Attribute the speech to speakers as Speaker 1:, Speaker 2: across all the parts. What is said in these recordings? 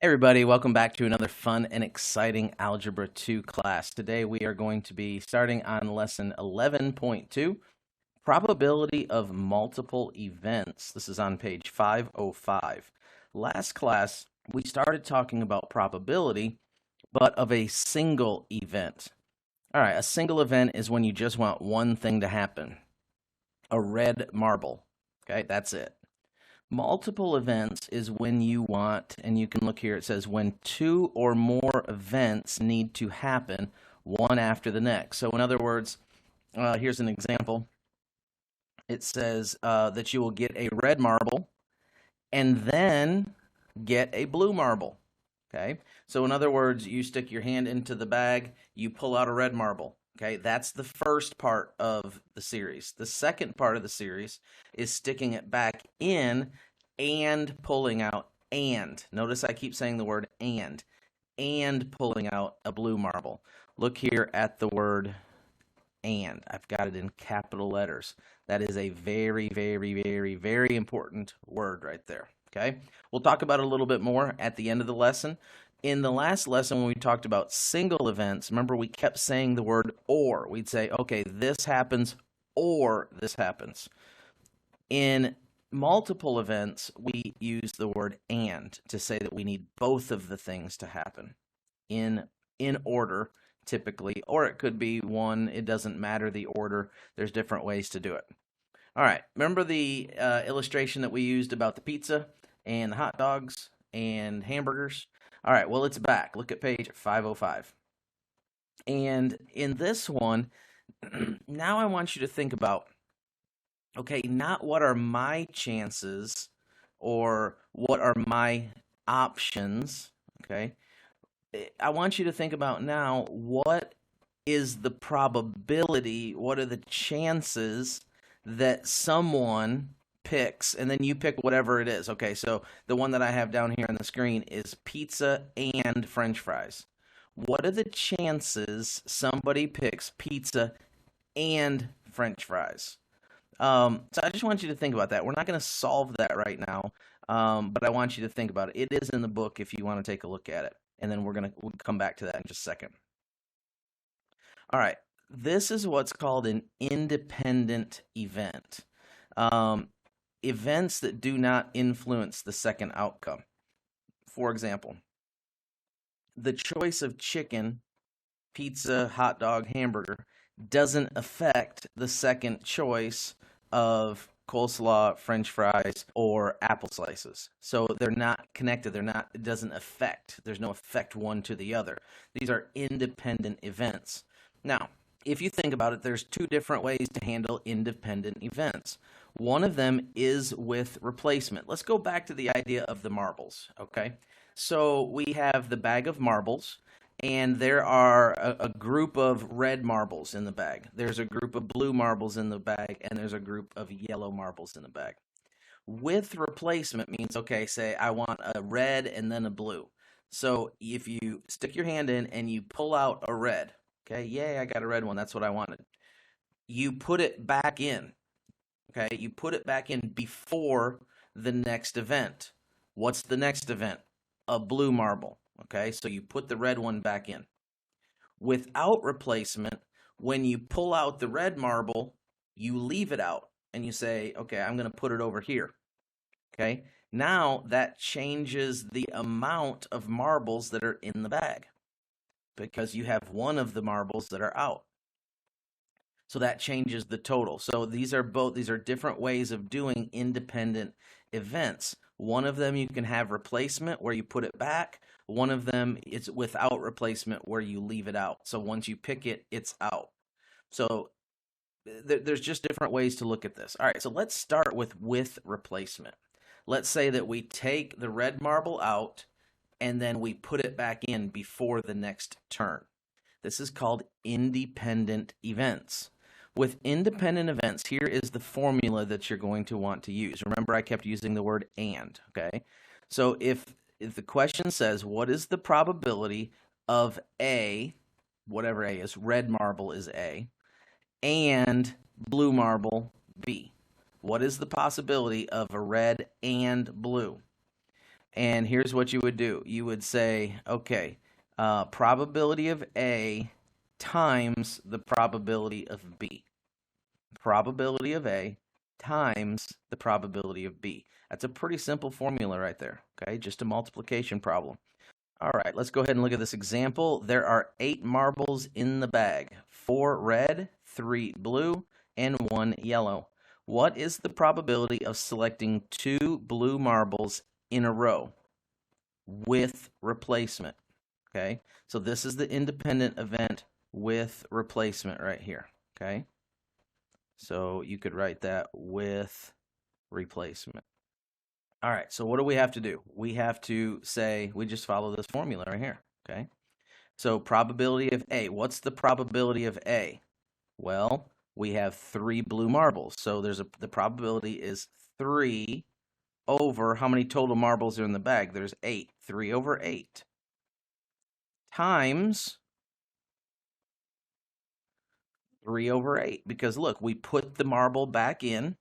Speaker 1: Hey everybody, welcome back to another fun and exciting Algebra 2 class. Today we are going to be starting on lesson 11.2, Probability of Multiple Events. This is on page 505. Last class, we started talking about probability, but of a single event. All right, a single event is when you just want one thing to happen. A red marble, okay, that's it. Multiple events is when you want, and you can look here, it says when two or more events need to happen, one after the next. So in other words, here's an example. It says that you will get a red marble and then get a blue marble. Okay, so in other words, you stick your hand into the bag, you pull out a red marble. Okay, that's the first part of the series. The second part of the series is sticking it back in and pulling out and. Notice I keep saying the word and pulling out a blue marble. Look here at the word and. I've got it in capital letters. That is a very, very, very, very important word right there. Okay, we'll talk about it a little bit more at the end of the lesson. In the last lesson, when we talked about single events, remember we kept saying the word or. We'd say, okay, this happens or this happens. In multiple events, we use the word and to say that we need both of the things to happen in order, typically, or it could be one. It doesn't matter the order. There's different ways to do it. All right, remember the illustration that we used about the pizza and the hot dogs and hamburgers? All right, well, it's back. Look at page 505. And in this one, now I want you to think about, okay, not what are my chances or what are my options, okay? I want you to think about now, what is the probability, what are the chances that someone picks, and then you pick whatever it is. Okay, so the one that I have down here on the screen is pizza and French fries. What are the chances somebody picks pizza and French fries? So I just want you to think about that. We're not going to solve that right now, but I want you to think about it. It is in the book if you want to take a look at it, and then we'll come back to that in just a second. All right, this is what's called an independent event. Events that do not influence the second outcome. For example, the choice of chicken, pizza, hot dog, hamburger doesn't affect the second choice of coleslaw, French fries, or apple slices. So they're not connected. It doesn't affect. There's no effect one to the other. These are independent events. Now, if you think about it, there's two different ways to handle independent events. One of them is with replacement. Let's go back to the idea of the marbles, okay? So we have the bag of marbles, and there are a group of red marbles in the bag. There's a group of blue marbles in the bag, and there's a group of yellow marbles in the bag. With replacement means, okay, say I want a red and then a blue. So if you stick your hand in and you pull out a red, okay, yay, I got a red one. That's what I wanted. You put it back in. Okay, you put it back in before the next event. What's the next event? A blue marble. Okay, so you put the red one back in. Without replacement, when you pull out the red marble, you leave it out and you say, okay, I'm going to put it over here. Okay, now that changes the amount of marbles that are in the bag because you have one of the marbles that are out. So that changes the total. So these are different ways of doing independent events. One of them you can have replacement where you put it back. One of them is without replacement where you leave it out. So once you pick it, it's out. So there's just different ways to look at this. All right, so let's start with replacement. Let's say that we take the red marble out and then we put it back in before the next turn. This is called independent events. With independent events, here is the formula that you're going to want to use. Remember, I kept using the word and, okay? So if the question says, what is the probability of A, whatever A is, red marble is A, and blue marble B? What is the possibility of a red and blue? And here's what you would do. You would say, okay, probability of A times the probability of B. Probability of A times the probability of B. That's a pretty simple formula right there, okay? Just a multiplication problem. All right, let's go ahead and look at this example. There are 8 marbles in the bag, 4 red, 3 blue, and 1 yellow. What is the probability of selecting 2 blue marbles in a row with replacement? Okay, so this is the independent event with replacement right here, okay? So you could write that with replacement. All right, so what do we have to do? We have to say, we just follow this formula right here, okay? So probability of A, what's the probability of A? Well, we have 3 blue marbles, so the probability is 3 over, how many total marbles are in the bag? There's 8, 3 over 8, times 3 over 8, because look, we put the marble back in,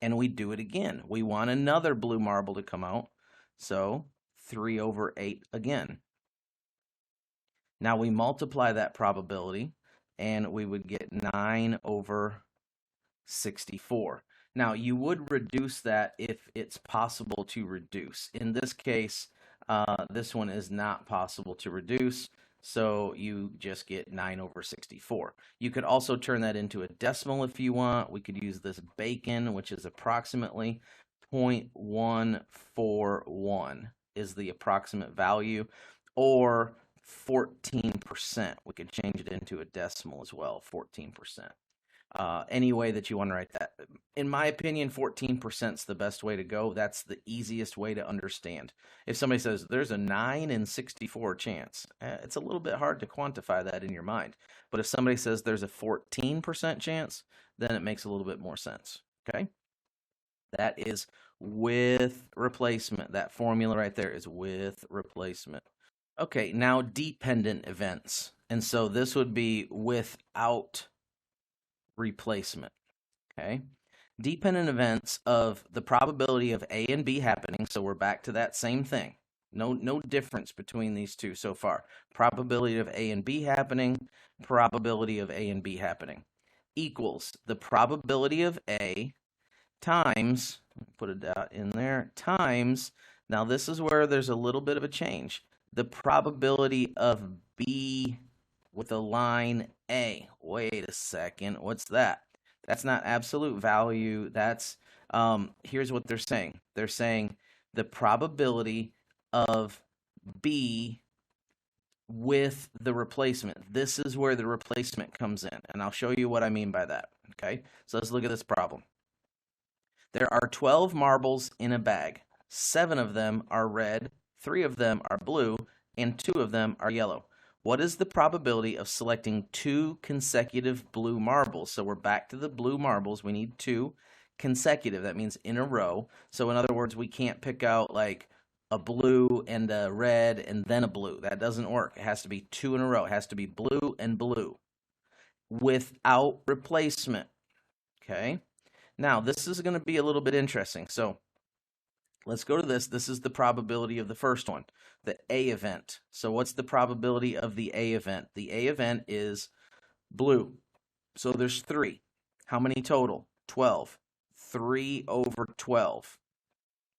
Speaker 1: and we do it again. We want another blue marble to come out, so 3 over 8 again. Now we multiply that probability, and we would get 9 over 64. Now you would reduce that if it's possible to reduce. In this case, this one is not possible to reduce, so you just get 9 over 64. You could also turn that into a decimal if you want. We could use this bacon, which is approximately 0.141 is the approximate value, or 14%. We could change it into a decimal as well, 14%. Any way that you want to write that. In my opinion, 14% is the best way to go. That's the easiest way to understand. If somebody says there's a 9 in 64 chance, it's a little bit hard to quantify that in your mind. But if somebody says there's a 14% chance, then it makes a little bit more sense. Okay? That is with replacement. That formula right there is with replacement. Okay, now dependent events. And so this would be without replacement, okay? Dependent events of the probability of A and B happening, so we're back to that same thing. No difference between these two so far. Probability of A and B happening, probability of A and B happening, equals the probability of A times, put a dot in there, times, now this is where there's a little bit of a change, the probability of B with a line A. Wait a second, what's that? That's not absolute value. That's, here's what they're saying. They're saying the probability of B with the replacement. This is where the replacement comes in, and I'll show you what I mean by that, okay? So let's look at this problem. There are 12 marbles in a bag. 7 of them are red, 3 of them are blue, and 2 of them are yellow. What is the probability of selecting 2 consecutive blue marbles? So we're back to the blue marbles. We need 2 consecutive. That means in a row. So in other words, we can't pick out like a blue and a red and then a blue. That doesn't work. It has to be 2 in a row. It has to be blue and blue without replacement. Okay? Now, this is going to be a little bit interesting. So let's go to this. This is the probability of the first one, the A event. So what's the probability of the A event? The A event is blue. So there's 3. How many total? 12. 3 over 12.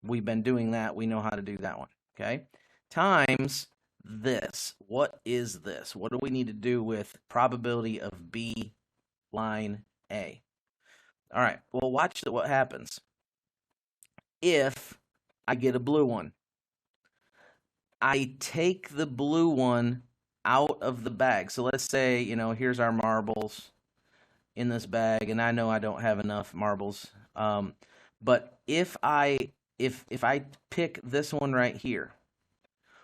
Speaker 1: We've been doing that. We know how to do that one. Okay? Times this. What is this? What do we need to do with probability of B line A? All right. Well, watch what happens. If I get a blue one, I take the blue one out of the bag. So let's say, here's our marbles in this bag, and I know I don't have enough marbles. But if I pick this one right here,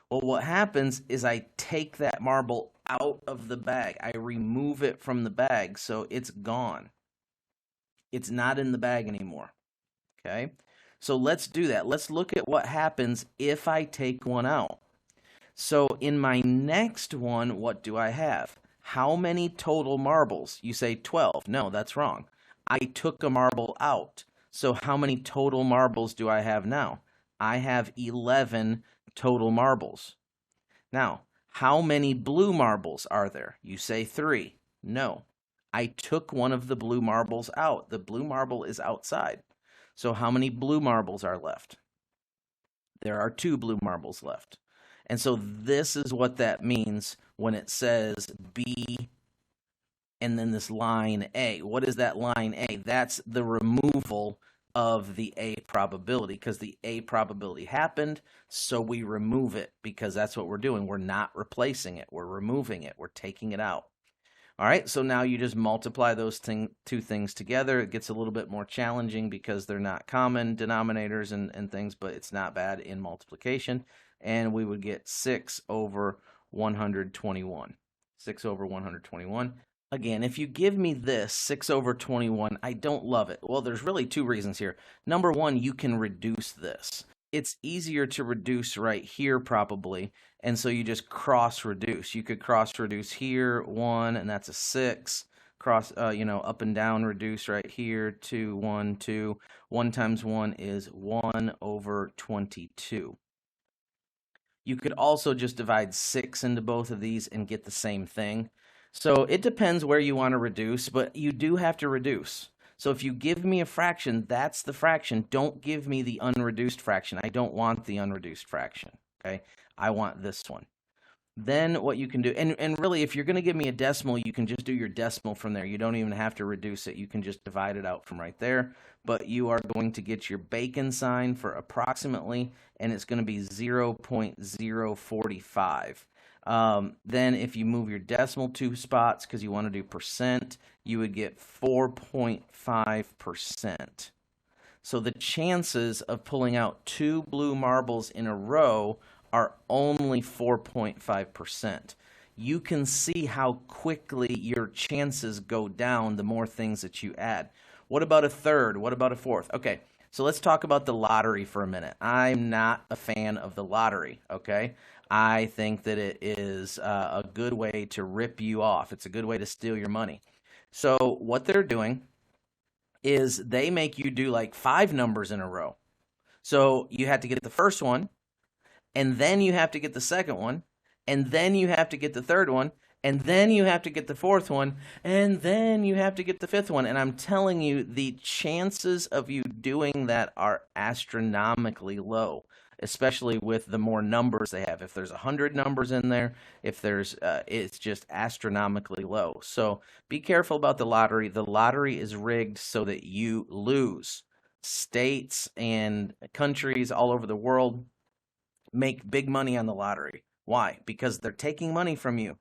Speaker 1: well, what happens is I take that marble out of the bag. I remove it from the bag, so it's gone. It's not in the bag anymore. Okay? So let's do that. Let's look at what happens if I take one out. So in my next one, what do I have? How many total marbles? You say 12. No, that's wrong. I took a marble out. So how many total marbles do I have now? I have 11 total marbles. Now, how many blue marbles are there? You say 3. No. I took one of the blue marbles out. The blue marble is outside. So how many blue marbles are left? There are 2 blue marbles left. And so this is what that means when it says B and then this line A. What is that line A? That's the removal of the A probability, because the A probability happened, so we remove it, because that's what we're doing. We're not replacing it. We're removing it. We're taking it out. All right, so now you just multiply those two things together. It gets a little bit more challenging because they're not common denominators and things, but it's not bad in multiplication. And we would get 6 over 121. 6 over 121. Again, if you give me this, 6 over 21, I don't love it. Well, there's really 2 reasons here. Number 1, you can reduce this. It's easier to reduce right here probably, and so you just cross-reduce. You could cross-reduce here, 1, and that's a 6. Cross, up and down reduce right here, 2, 1, 2. 1 times 1 is 1 over 22. You could also just divide 6 into both of these and get the same thing. So it depends where you want to reduce, but you do have to reduce. So if you give me a fraction, that's the fraction. Don't give me the unreduced fraction. I don't want the unreduced fraction, okay? I want this one. Then what you can do, and really, if you're going to give me a decimal, you can just do your decimal from there. You don't even have to reduce it. You can just divide it out from right there. But you are going to get your Bacon sign for approximately, and it's going to be 0.045. Then if you move your decimal 2 spots because you want to do percent, you would get 4.5%. So the chances of pulling out 2 blue marbles in a row are only 4.5%. You can see how quickly your chances go down the more things that you add. What about a third? What about a fourth? Okay, so let's talk about the lottery for a minute. I'm not a fan of the lottery, okay? I think that it is a good way to rip you off. It's a good way to steal your money. So what they're doing is they make you do like 5 numbers in a row. So you have to get the first one, and then you have to get the second one, and then you have to get the third one, and then you have to get the fourth one, and then you have to get the fifth one. And I'm telling you, the chances of you doing that are astronomically low, especially with the more numbers they have. If there's 100 numbers in there, if there's, it's just astronomically low. So be careful about the lottery. The lottery is rigged so that you lose. States and countries all over the world make big money on the lottery. Why? Because they're taking money from you.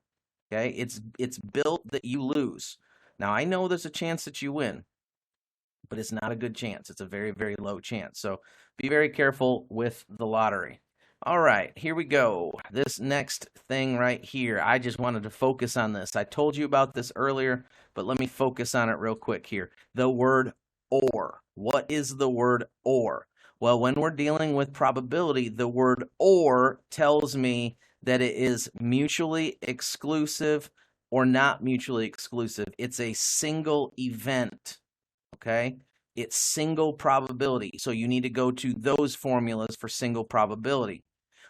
Speaker 1: Okay? It's built that you lose. Now, I know there's a chance that you win, but it's not a good chance. It's a very, very low chance. So be very careful with the lottery. All right, here we go. This next thing right here, I just wanted to focus on this. I told you about this earlier, but let me focus on it real quick here. The word or. What is the word or? Well, when we're dealing with probability, the word or tells me that it is mutually exclusive or not mutually exclusive. It's a single event, okay? It's single probability. So you need to go to those formulas for single probability.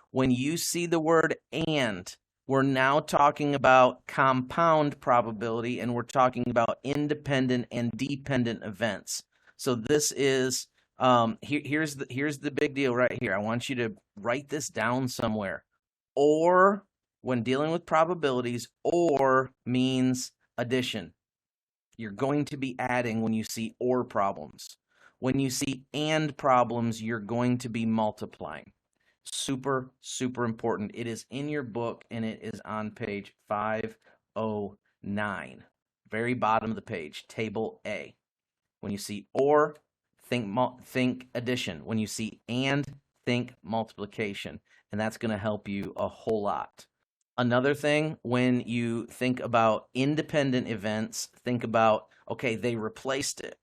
Speaker 1: When you see the word and, we're now talking about compound probability, and we're talking about independent and dependent events. So this is... here's the big deal right here. I want you to write this down somewhere. Or, when dealing with probabilities, or means addition. You're going to be adding when you see or problems. When you see and problems, you're going to be multiplying. Super, super important. It is in your book, and it is on page 509. Very bottom of the page, table A. When you see or, think addition. When you see and, think multiplication. And that's going to help you a whole lot. Another thing, when you think about independent events, think about, okay, they replaced it.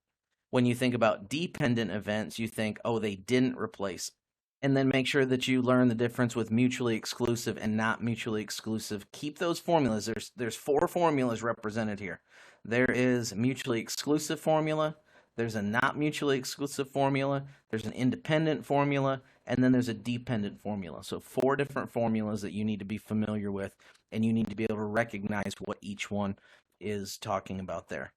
Speaker 1: When you think about dependent events, you think, oh, they didn't replace it. And then make sure that you learn the difference with mutually exclusive and not mutually exclusive. Keep those formulas. There's 4 formulas represented here. There is mutually exclusive formula. there's a not mutually exclusive formula, there's an independent formula, and then there's a dependent formula. So 4 different formulas that you need to be familiar with, and you need to be able to recognize what each one is talking about there.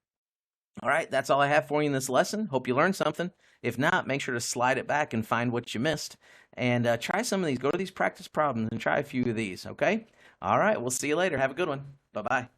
Speaker 1: All right, that's all I have for you in this lesson. Hope you learned something. If not, make sure to slide it back and find what you missed. And try some of these. Go to these practice problems and try a few of these, okay? All right, we'll see you later. Have a good one. Bye-bye.